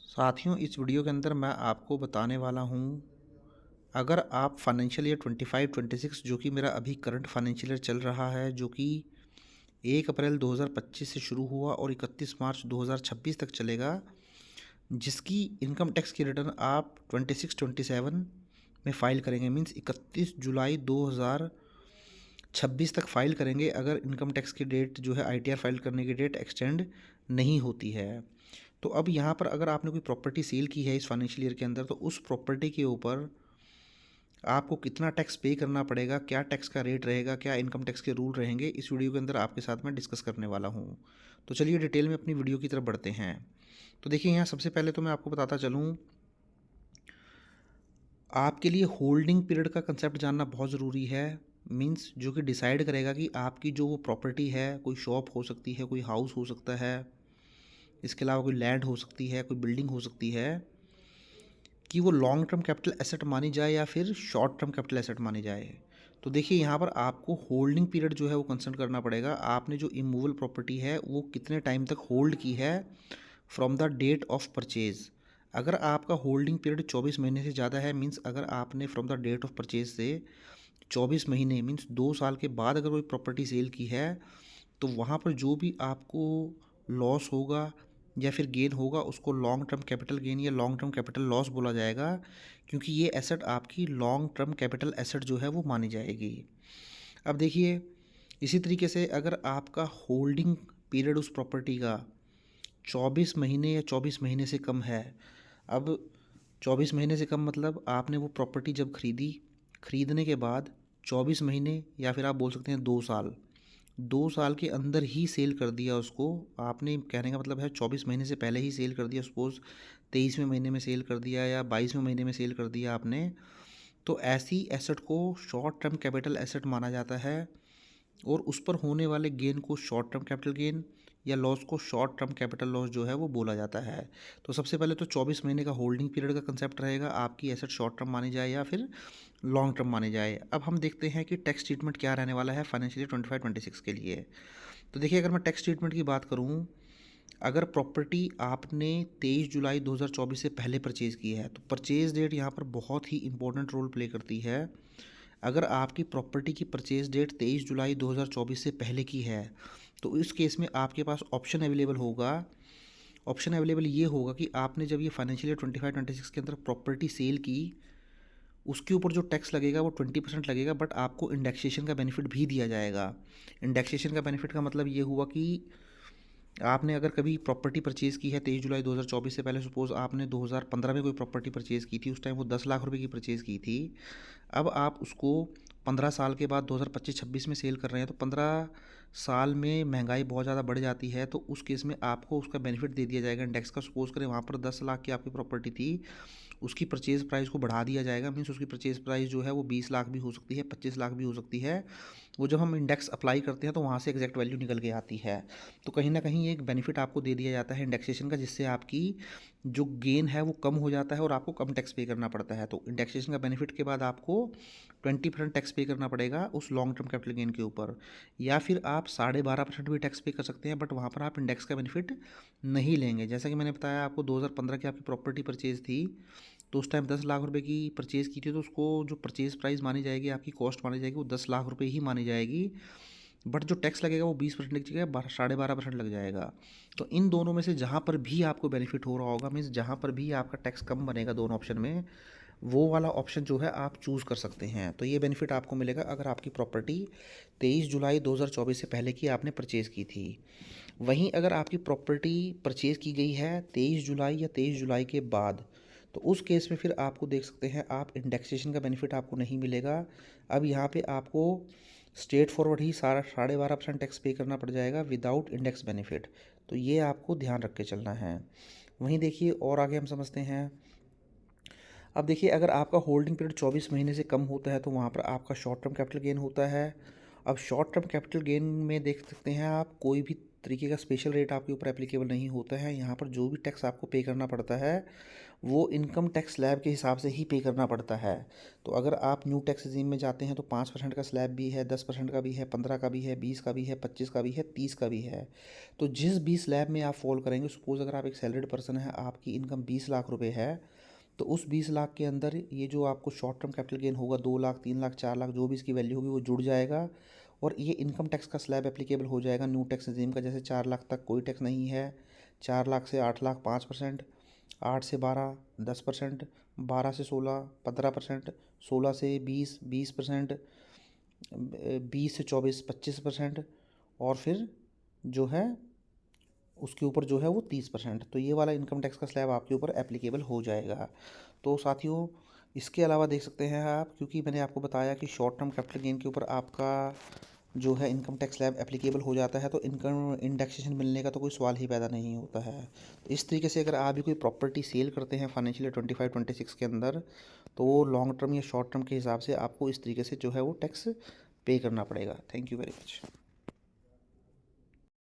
साथियों, इस वीडियो के अंदर मैं आपको बताने वाला हूँ, अगर आप फाइनेंशियल ईयर 25-26 जो कि मेरा अभी करंट फाइनेंशियल ईयर चल रहा है, जो कि 1 अप्रैल 2025 से शुरू हुआ और 31 मार्च 2026 तक चलेगा, जिसकी इनकम टैक्स की रिटर्न आप 26-27 में फ़ाइल करेंगे। मीन्स 31 जुलाई 2026 तक फ़ाइल करेंगे, अगर इनकम टैक्स की डेट जो है ITR फाइल करने की डेट एक्सटेंड नहीं होती है। तो अब यहाँ पर अगर आपने कोई प्रॉपर्टी सेल की है इस फाइनेंशियल ईयर के अंदर, तो उस प्रॉपर्टी के ऊपर आपको कितना टैक्स पे करना पड़ेगा, क्या टैक्स का रेट रहेगा, क्या इनकम टैक्स के रूल रहेंगे, इस वीडियो के अंदर आपके साथ में डिस्कस करने वाला हूँ। तो चलिए डिटेल में अपनी वीडियो की तरफ बढ़ते हैं। तो देखिए, यहाँ सबसे पहले तो मैं आपको बताता चलूँ, आपके लिए होल्डिंग पीरियड का कंसेप्ट जानना बहुत ज़रूरी है। मीन्स जो कि डिसाइड करेगा कि आपकी जो वो प्रॉपर्टी है, कोई शॉप हो सकती है, कोई हाउस हो सकता है, इसके अलावा कोई लैंड हो सकती है, कोई बिल्डिंग हो सकती है, कि वो लॉन्ग टर्म कैपिटल एसेट मानी जाए या फिर शॉर्ट टर्म कैपिटल एसेट मानी जाए। तो देखिए, यहाँ पर आपको होल्डिंग पीरियड जो है वो कंसर्न करना पड़ेगा। आपने जो इमूवेबल प्रॉपर्टी है वो कितने टाइम तक होल्ड की है from the date of purchase. अगर आपका होल्डिंग पीरियड 24 महीने से ज़्यादा है, मीन्स अगर आपने from the date of purchase से 24 महीने मीन्स 2 साल के बाद अगर कोई प्रॉपर्टी सेल की है, तो वहाँ पर जो भी आपको लॉस होगा या फिर गेन होगा, उसको लॉन्ग टर्म कैपिटल गेन या लॉन्ग टर्म कैपिटल लॉस बोला जाएगा, क्योंकि ये एसेट आपकी लॉन्ग टर्म कैपिटल एसेट जो है वो मानी जाएगी। अब देखिए, इसी तरीके से अगर आपका होल्डिंग पीरियड उस प्रॉपर्टी का 24 महीने या 24 महीने से कम है। अब 24 महीने से कम मतलब आपने वो प्रॉपर्टी जब खरीदी, खरीदने के बाद 24 महीने या फिर आप बोल सकते हैं 2 साल, 2 साल के अंदर ही सेल कर दिया उसको आपने। कहने का मतलब है 24 महीने से पहले ही सेल कर दिया, सपोज़ 23वें महीने में सेल कर दिया या 22वें महीने में सेल कर दिया आपने, तो ऐसी एसेट को शॉर्ट टर्म कैपिटल एसेट माना जाता है, और उस पर होने वाले गेन को शॉर्ट टर्म कैपिटल गेन या लॉस को शॉर्ट टर्म कैपिटल लॉस जो है वो बोला जाता है। तो सबसे पहले तो 24 महीने का होल्डिंग पीरियड का कंसेप्ट रहेगा, आपकी एसेट शॉर्ट टर्म मानी जाए या फिर लॉन्ग टर्म मानी जाए। अब हम देखते हैं कि टैक्स ट्रीटमेंट क्या रहने वाला है फाइनेंशियल ईयर 25-26 के लिए। तो देखिए, अगर मैं टैक्स ट्रीटमेंट की बात करूँ, अगर प्रॉपर्टी आपने 23 जुलाई 2024 से पहले परचेज़ की है, तो परचेज़ डेट यहाँ पर बहुत ही इंपॉर्टेंट रोल प्ले करती है। अगर आपकी प्रॉपर्टी की परचेज़ डेट 23 जुलाई 2024 से पहले की है, तो इस केस में आपके पास ऑप्शन अवेलेबल होगा। ऑप्शन अवेलेबल ये होगा कि आपने जब ये फाइनेंशियल ईयर 25-26 के अंदर प्रॉपर्टी सेल की, उसके ऊपर जो टैक्स लगेगा वो 20% लगेगा, बट आपको इंडेक्सेशन का बेनिफिट भी दिया जाएगा। इंडेक्सेशन का बेनिफिट का मतलब ये हुआ कि आपने अगर कभी प्रॉपर्टी परचेज़ की है 23 जुलाई 2024 से पहले, सपोज़ आपने 2015 में कोई प्रॉपर्टी परचेज़ की थी, उस टाइम वो 10 लाख रुपए की परचेज़ की थी। अब आप उसको 15 साल के बाद 2025-26 में सेल कर रहे हैं, तो 15 साल में महंगाई बहुत ज़्यादा बढ़ जाती है, तो उस केस में आपको उसका बेनिफिट दे दिया जाएगा इंडेक्स का। सपोज़ करें वहाँ पर 10 लाख की आपकी प्रॉपर्टी थी, उसकी परचेज़ प्राइस को बढ़ा दिया जाएगा। मीन्स उसकी परचेज़ प्राइस जो है वो 20 लाख भी हो सकती है, 25 लाख भी हो सकती है। वो जब हम इंडेक्स अप्लाई करते हैं तो वहाँ से एग्जैक्ट वैल्यू निकल के आती है। तो कहीं ना कहीं एक बेनिफिट आपको दे दिया जाता है इंडेक्सेशन का, जिससे आपकी जो गेन है वो कम हो जाता है और आपको कम टैक्स पे करना पड़ता है। तो इंडेक्सेशन का बेनिफिट के बाद आपको 20% टैक्स पे करना पड़ेगा उस लॉन्ग टर्म कैपिटल गेन के ऊपर, या फिर आप 12.5% भी टैक्स पे कर सकते हैं, बट वहाँ पर आप इंडेक्स का बेनिफिट नहीं लेंगे। जैसा कि मैंने बताया आपको, 2015 की आपकी प्रॉपर्टी परचेज थी, तो उस टाइम 10 लाख रुपए की परचेज़ की थी, तो उसको जो परचेज़ प्राइस मानी जाएगी, आपकी कॉस्ट मानी जाएगी, वो 10 लाख रुपए ही मानी जाएगी। बट जो टैक्स लगेगा वो 20% की जगह 12.5% लग जाएगा। तो इन दोनों में से जहाँ पर भी आपको बेनिफिट हो रहा होगा, मीन्स जहाँ पर भी आपका टैक्स कम बनेगा दोनों ऑप्शन में, वो वाला ऑप्शन जो है आप चूज़ कर सकते हैं। तो ये बेनिफिट आपको मिलेगा अगर आपकी प्रॉपर्टी 23 जुलाई 2024 से पहले की आपने परचेज़ की थी। वहीं अगर आपकी प्रॉपर्टी परचेज़ की गई है 23 जुलाई या 23 जुलाई के बाद, तो उस केस में फिर आपको देख सकते हैं आप इंडेक्सेशन का बेनिफिट आपको नहीं मिलेगा। अब यहाँ पे आपको स्ट्रेट फॉरवर्ड ही सारा 12.5% टैक्स पे करना पड़ जाएगा विदाउट इंडेक्स बेनिफिट। तो ये आपको ध्यान रख के चलना है। वहीं देखिए, और आगे हम समझते हैं। अब देखिए, अगर आपका होल्डिंग पीरियड 24 महीने से कम होता है, तो वहाँ पर आपका शॉर्ट टर्म कैपिटल गेन होता है। अब शॉर्ट टर्म कैपिटल गेन में देख सकते हैं आप, कोई भी तरीके का स्पेशल रेट आपके ऊपर एप्लीकेबल नहीं होता है। यहाँ पर जो भी टैक्स आपको पे करना पड़ता है वो इनकम टैक्स स्लैब के हिसाब से ही पे करना पड़ता है। तो अगर आप न्यू टैक्स रिजीम में जाते हैं तो 5% का स्लैब भी है, 10% का भी है, 15 का भी है, 20 का भी है, 25 का भी है, 30 का भी है। तो जिस भी स्लैब में आप फॉल करेंगे, सपोज़ अगर आप एक सैलरीड पर्सन है, आपकी इनकम 20 लाख रुपए है, तो उस 20 लाख के अंदर ये जो आपको शॉर्ट टर्म कैपिटल गेन होगा 2 लाख, 3 लाख, 4 लाख, जो भी इसकी वैल्यू होगी वो जुड़ जाएगा और ये इनकम टैक्स का स्लैब एप्लीकेबल हो जाएगा न्यू टैक्स रिजीम का। जैसे 4 लाख तक कोई टैक्स नहीं है, 4 लाख से 8 लाख 5%, 8 से 12 10%, 12 से 16 15%, 16 से 20 20%, 20 से 24 25% और फिर जो है उसके ऊपर जो है वो 30%। तो ये वाला इनकम टैक्स का स्लैब आपके ऊपर एप्लीकेबल हो जाएगा। तो साथियों, इसके अलावा देख सकते हैं आप, क्योंकि मैंने आपको बताया कि शॉर्ट टर्म कैपिटल गेन के ऊपर आपका जो है इनकम टैक्स स्लैब एप्लीकेबल हो जाता है, तो इनकम इंडेक्सेशन मिलने का तो कोई सवाल ही पैदा नहीं होता है। तो इस तरीके से अगर आप भी कोई प्रॉपर्टी सेल करते हैं फाइनेंशियल ईयर 25-26 के अंदर, तो वो लॉन्ग टर्म या शॉर्ट टर्म के हिसाब से आपको इस तरीके से जो है वो टैक्स पे करना पड़ेगा। Thank you very much.